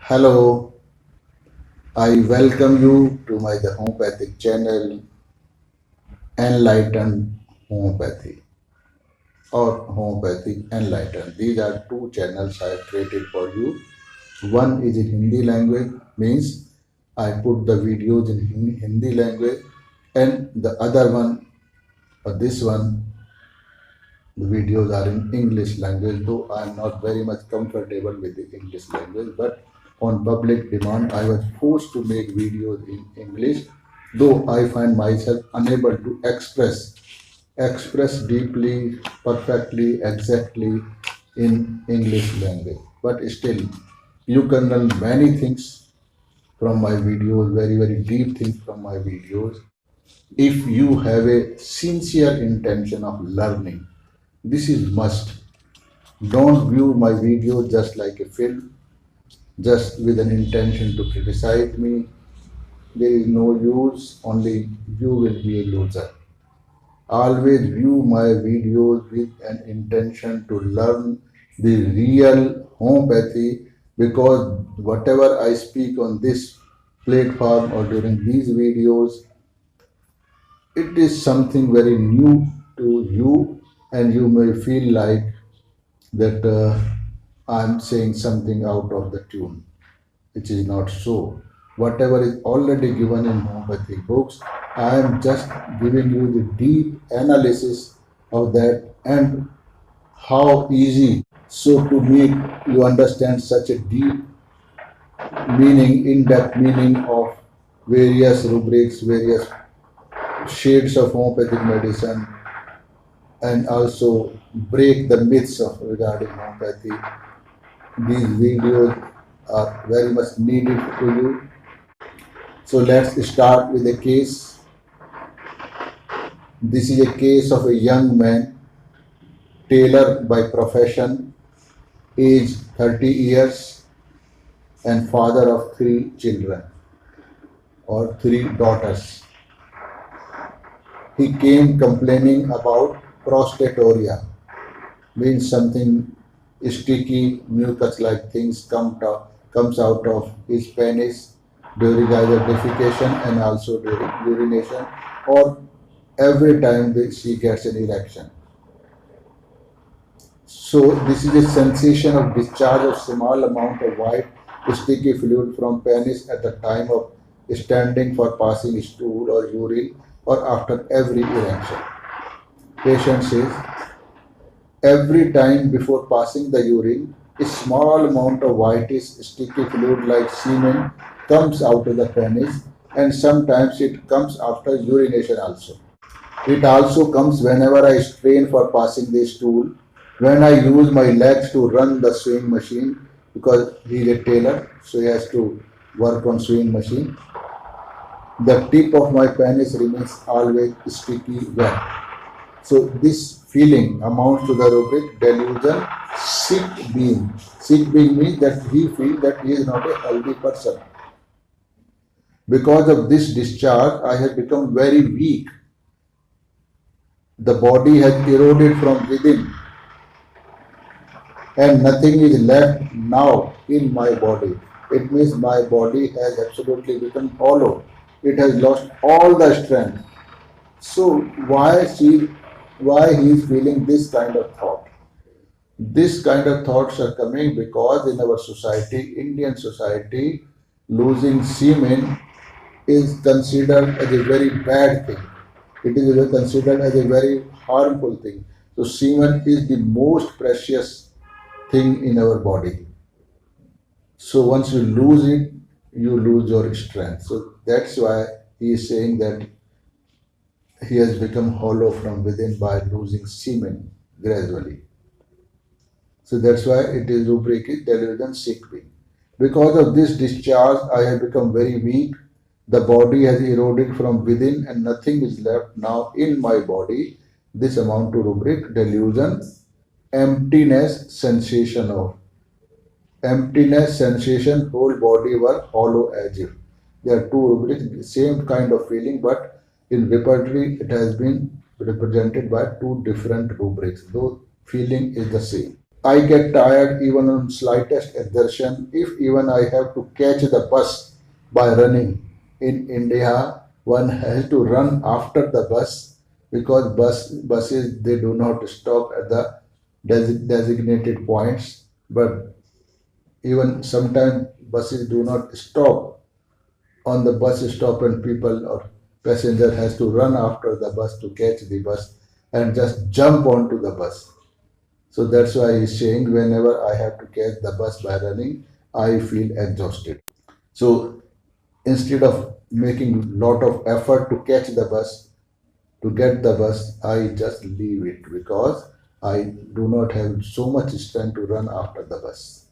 Hello, I welcome you to my the homeopathic channel Enlightened Homeopathy or Homeopathic Enlightened. These are two channels I have created for you. One is in Hindi language, means I put the videos in Hindi language, and the other one or this one, the videos are in English language, though I am not very much comfortable with the English language, but on public demand, I was forced to make videos in English, though I find myself unable to express deeply, perfectly, exactly in English language. But still, you can learn many things from my videos, very, very deep things from my videos. If you have a sincere intention of learning, this is must. Don't view my video just like a film, just with an intention to criticize me. There is no use, only you will be a loser. Always view my videos with an intention to learn the real homeopathy, because whatever I speak on this platform or during these videos, it is something very new to you, and you may feel like that I'm saying something out of the tune, which is not so. Whatever is already given in homeopathic books, I am just giving you the deep analysis of that and how easy. So to make you understand such a deep meaning, in-depth meaning of various rubrics, various shades of homeopathic medicine, and also break the myths of regarding homeopathy. These videos are very much needed to you. So let's start with a case. This is a case of a young man, tailor by profession, age 30 years, and father of three children or three daughters. He came complaining about prostaturia, means something sticky, mucus-like things comes out of his penis during either defecation and also during urination, or every time she gets an erection. So this is a sensation of discharge of small amount of white sticky fluid from penis at the time of standing for passing stool or urine or after every erection. Patient says, every time before passing the urine, a small amount of whitish sticky fluid like semen comes out of the penis, and sometimes it comes after urination also. It also comes whenever I strain for passing the stool, when I use my legs to run the sewing machine, because he is a tailor, so he has to work on sewing machine. The tip of my penis remains always sticky wet. So this feeling amounts to the rubric delusion sick being. Sick being means that he feels that he is not a healthy person. Because of this discharge, I have become very weak. The body has eroded from within, and nothing is left now in my body. It means my body has absolutely become hollow. It has lost all the strength. So why he is feeling this kind of thought? This kind of thoughts are coming because in our society, Indian society, losing semen is considered as a very bad thing. It is considered as a very harmful thing. So semen is the most precious thing in our body. So once you lose it, you lose your strength. So that's why he is saying that he has become hollow from within by losing semen gradually. So that's why it is rubricated delusion sick being. Because of this discharge, I have become very weak. The body has eroded from within and nothing is left now in my body. This amount to rubric delusion, emptiness, sensation of. Emptiness, sensation, whole body were hollow as if. There are two rubrics, same kind of feeling, but in repertory it has been represented by two different rubrics, though feeling is the same. I get tired even on slightest exertion. If even I have to catch the bus by running. In India, one has to run after the bus because buses they do not stop at the designated points. But even sometimes buses do not stop on the bus stop, and people or passenger has to run after the bus to catch the bus and just jump onto the bus. So that's why he's saying whenever I have to catch the bus by running, I feel exhausted. So instead of making lot of effort to catch the bus, to get the bus, I just leave it because I do not have so much strength to run after the bus.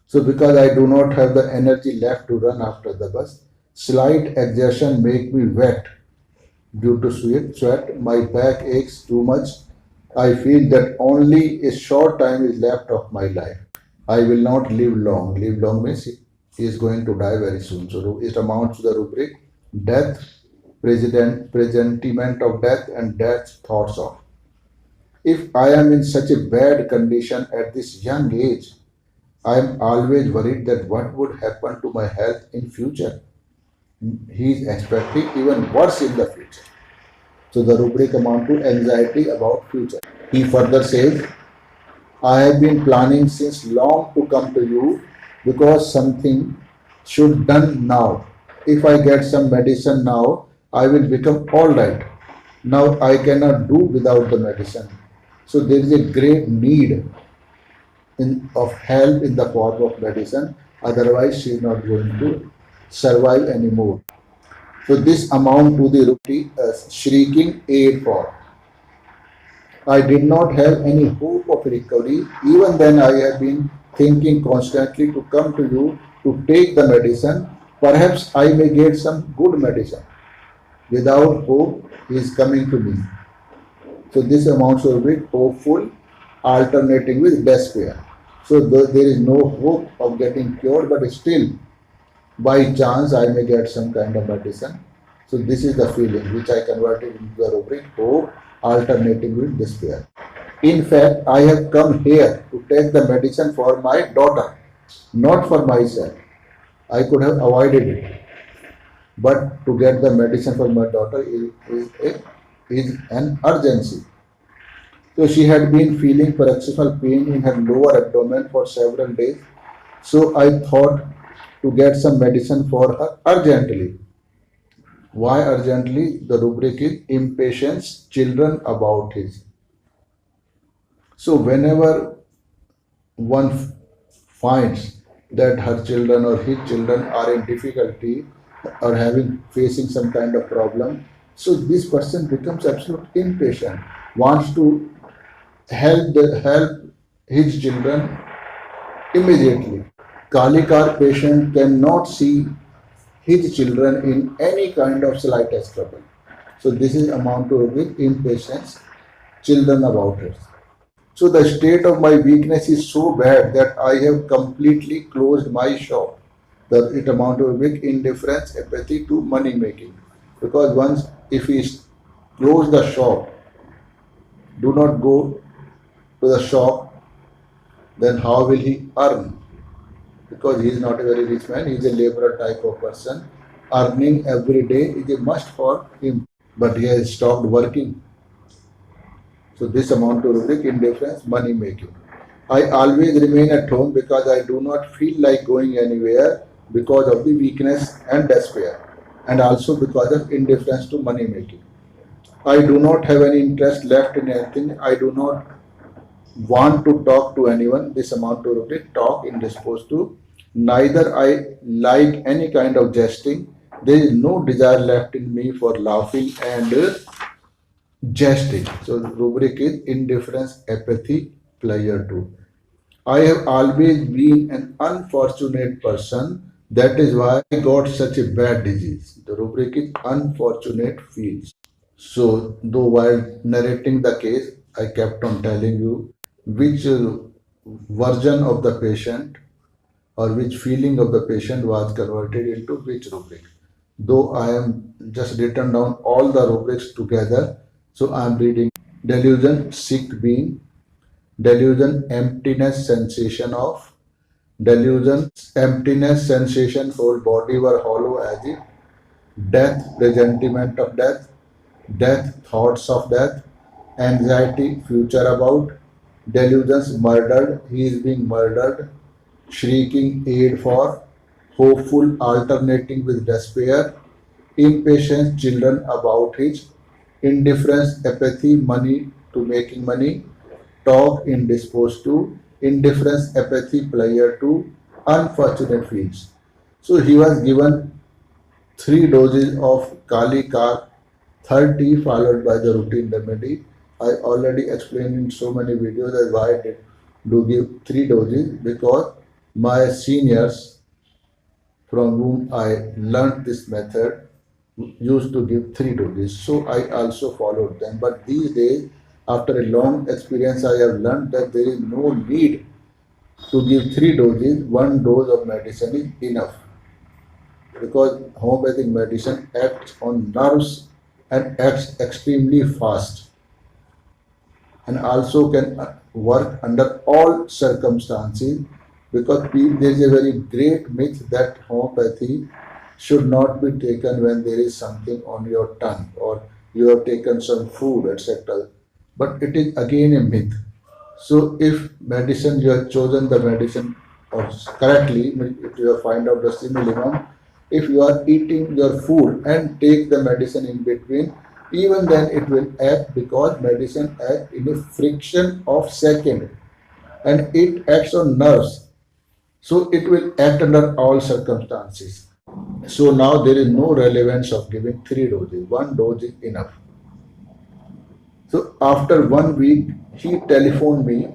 So because I do not have the energy left to run after the bus, slight exertion make me wet due to sweat. My back aches too much. I feel that only a short time is left of my life. I will not live long. Live long means he is going to die very soon. So it amounts to the rubric death, presentiment of death, and death's thoughts of. If I am in such a bad condition at this young age, I am always worried that what would happen to my health in future. He is expecting even worse in the future. So the rubric amount to anxiety about future. He further says, I have been planning since long to come to you because something should done now. If I get some medicine now, I will become all right. Now I cannot do without the medicine. So there is a great need of help in the form of medicine. Otherwise, she is not going to survive anymore. So this amount to the rupee shrieking aid for. I did not have any hope of recovery. Even then, I have been thinking constantly to come to you to take the medicine. Perhaps I may get some good medicine. Without hope, he is coming to me. So this amounts to be hopeful, alternating with despair. So there is no hope of getting cured, but still, by chance, I may get some kind of medicine. So this is the feeling which I converted into the rubric hope, alternating with despair. In fact, I have come here to take the medicine for my daughter, not for myself. I could have avoided it, but to get the medicine for my daughter is an urgency. So she had been feeling paroxysmal pain in her lower abdomen for several days. So I thought to get some medicine for her urgently. Why urgently? The rubric is impatience children about his. So whenever one finds that her children or his children are in difficulty or having facing some kind of problem, so this person becomes absolutely impatient, wants to help his children immediately. Kalikar patient cannot see his children in any kind of slightest trouble. So this is amount to with impatience, children about it. So the state of my weakness is so bad that I have completely closed my shop. It amount to with indifference, apathy to money making. Because once if he close the shop, do not go to the shop, then how will he earn? Because he is not a very rich man, he is a laborer type of person. Earning every day is a must for him, but he has stopped working. So this amount to rubric indifference, money making. I always remain at home because I do not feel like going anywhere because of the weakness and despair, and also because of indifference to money making. I do not have any interest left in anything. I do not want to talk to anyone. This amount to rubric talk indisposed to. Neither I like any kind of jesting. There is no desire left in me for laughing and jesting. So the rubric is indifference, apathy, pleasure too. I have always been an unfortunate person. That is why I got such a bad disease. The rubric is unfortunate feels. So, though while narrating the case, I kept on telling you which version of the patient or which feeling of the patient was converted into which rubric. Though I am just written down all the rubrics together, so I am reading delusion, sick being, delusion, emptiness, sensation of delusion, emptiness, sensation, whole body were hollow as if death, presentiment of death, death, thoughts of death, anxiety, future about, delusions, murdered, he is being murdered, shrieking aid for, hopeful, alternating with despair, impatience, children about his, indifference, apathy, money to making money, talk, indisposed to, indifference, apathy, player to, unfortunate fees. So he was given 3 doses of Kali Kar 30 followed by the routine remedy. I already explained in so many videos that why I did do give 3 doses, because my seniors from whom I learned this method used to give 3 doses. So I also followed them. But these days, after a long experience, I have learned that there is no need to give 3 doses. 1 dose of medicine is enough, because homeopathic medicine acts on nerves and acts extremely fast, and also can work under all circumstances, because there is a very great myth that homeopathy should not be taken when there is something on your tongue or you have taken some food, etc. But it is again a myth. So if medicine, you have chosen the medicine correctly, if you have find out the simillimum, if you are eating your food and take the medicine in between, even then it will act, because medicine acts in a friction of second and it acts on nerves. So it will act under all circumstances. So now there is no relevance of giving 3 doses. 1 dose is enough. So after 1 week, he telephoned me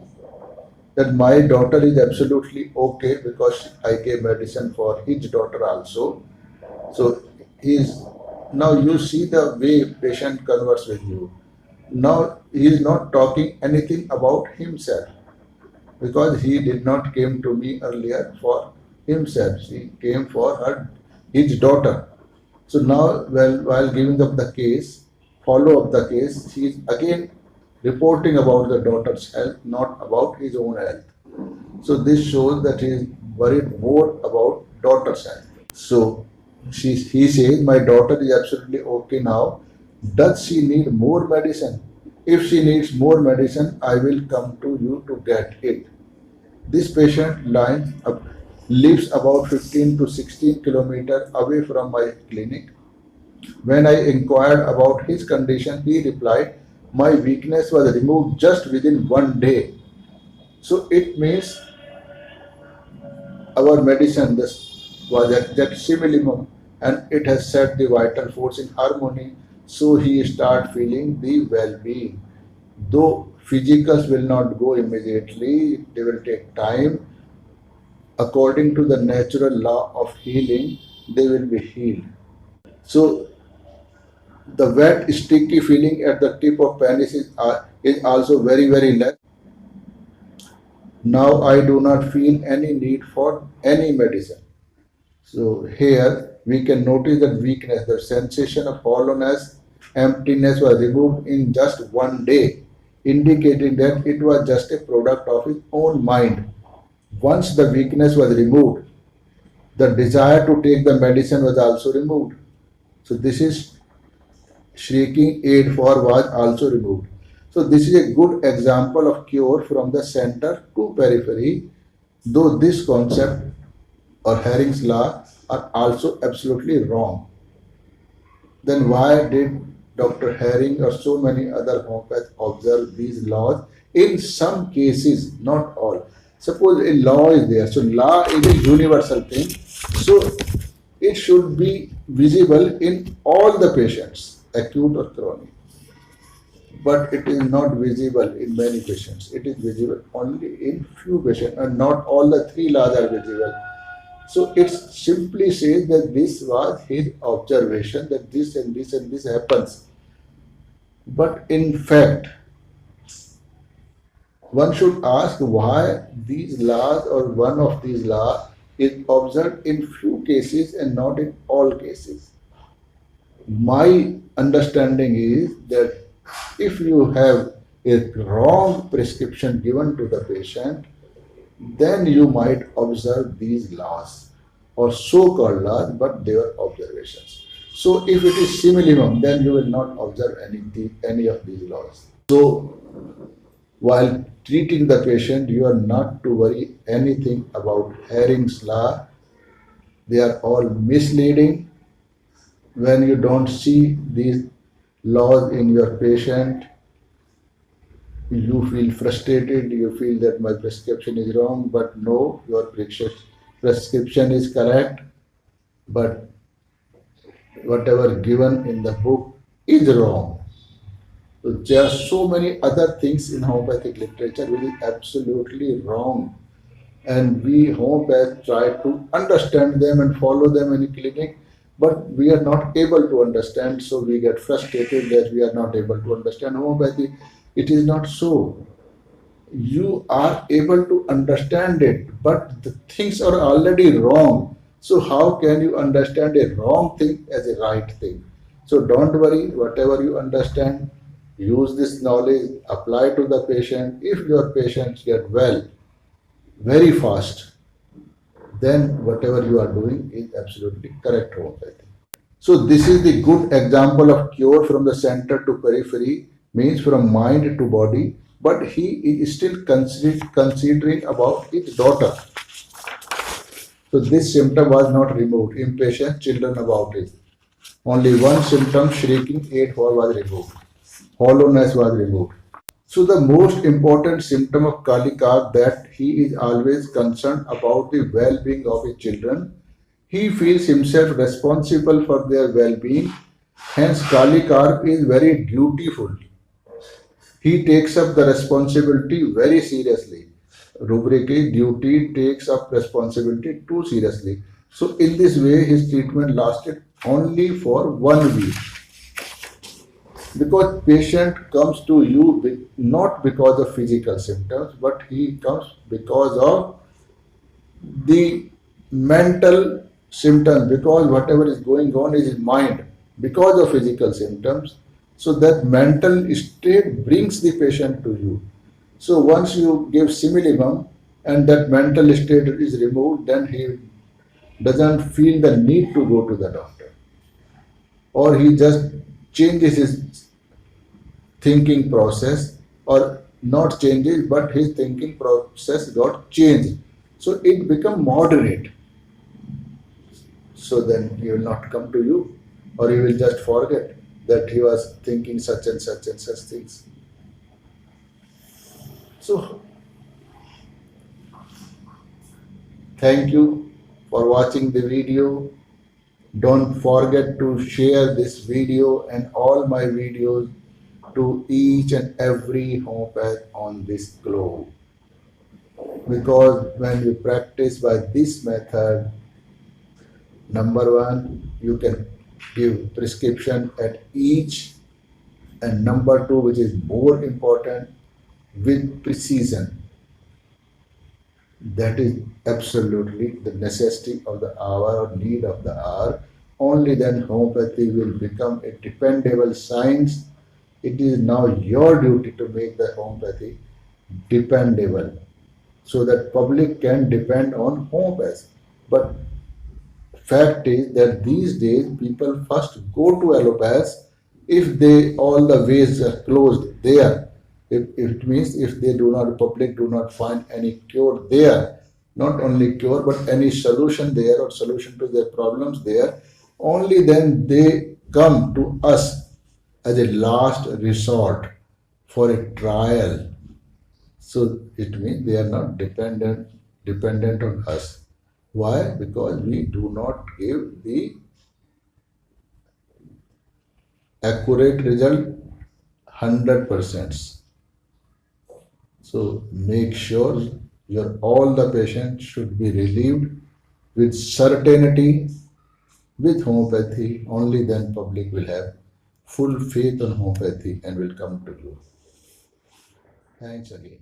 that my daughter is absolutely okay, because I gave medicine for his daughter also. So he's now, you see the way patient converse with you. Now he is not talking anything about himself, because he did not came to me earlier for himself. He came for his daughter. So now, while giving up the case, follow up the case, he is again reporting about the daughter's health, not about his own health. So this shows that he is worried more about daughter's health. So he says, my daughter is absolutely okay now. Does she need more medicine? If she needs more medicine, I will come to you to get it. This patient lives about 15 to 16 kilometers away from my clinic. When I inquired about his condition, he replied, my weakness was removed just within 1 day. So it means our medicine was at minimum, and it has set the vital force in harmony. So he start feeling the well-being. Though physicals will not go immediately, they will take time. According to the natural law of healing, they will be healed. So the wet, sticky feeling at the tip of penis is also very, very less. Now I do not feel any need for any medicine. So here we can notice that weakness, the sensation of hollowness, emptiness was removed in just 1 day, indicating that it was just a product of his own mind. Once the weakness was removed, the desire to take the medicine was also removed. So this is shrieking aid for was also removed. So this is a good example of cure from the center to periphery, though this concept or Herring's law are also absolutely wrong. Then why did Dr. Herring or so many other homeopaths observe these laws? In some cases, not all. Suppose a law is there, so law is a universal thing, so it should be visible in all the patients, acute or chronic. But it is not visible in many patients. It is visible only in few patients, and not all the 3 laws are visible. So it simply says that this was his observation, that this and this and this happens. But in fact, one should ask why these laws or one of these laws is observed in few cases and not in all cases. My understanding is that if you have a wrong prescription given to the patient, then you might observe these laws or so-called laws, but they are observations. So if it is simillimum, then you will not observe any of these laws. So while treating the patient, you are not to worry anything about Haring's law. They are all misleading. When you don't see these laws in your patient, you feel frustrated, you feel that my prescription is wrong, but no, your prescription is correct, but whatever given in the book is wrong. So there are so many other things in homeopathic literature which is absolutely wrong. And we homeopaths try to understand them and follow them in clinic, but we are not able to understand, so we get frustrated that we are not able to understand homeopathy. It is not so. You are able to understand it, but the things are already wrong. So how can you understand a wrong thing as a right thing? So don't worry, whatever you understand, use this knowledge, apply to the patient. If your patients get well very fast, then whatever you are doing is absolutely correct homeopathy. So this is the good example of cure from the center to periphery, means from mind to body, but he is still considering about his daughter. So this symptom was not removed. Impatient children about it. Only one symptom, shrieking 8 was removed. Hollowness was removed. So the most important symptom of Kalikar that he is always concerned about the well-being of his children. He feels himself responsible for their well-being. Hence Kalikar is very dutiful. He takes up the responsibility very seriously. Rubric is duty takes up responsibility too seriously. So in this way his treatment lasted only for 1 week. Because patient comes to you not because of physical symptoms, but he comes because of the mental symptoms, because whatever is going on is in mind because of physical symptoms. So that mental state brings the patient to you. So once you give simillimum and that mental state is removed, then he doesn't feel the need to go to the doctor, or he just changes his thinking process, or not changes, but his thinking process got changed. So it become moderate. So then he will not come to you, or he will just forget that he was thinking such and such and such things. So thank you for watching the video. Don't forget to share this video and all my videos to each and every homeopath on this globe. Because when you practice by this method, number one, you can give prescription at each, and number two, which is more important, with precision. That is absolutely the necessity of the hour or need of the hour. Only then homeopathy will become a dependable science. It is now your duty to make the homeopathy dependable, so that public can depend on homeopathy. But fact is that these days people first go to allopaths if they all the ways are closed there. If it means if they do not, public do not find any cure there, not only cure but any solution there or solution to their problems there, only then they come to us as a last resort for a trial. So it means they are not dependent on us. Why? Because we do not give the accurate result 100%. So make sure your all the patients should be relieved with certainty with homeopathy. Only then public will have full faith on homeopathy and will come to you. Thanks again.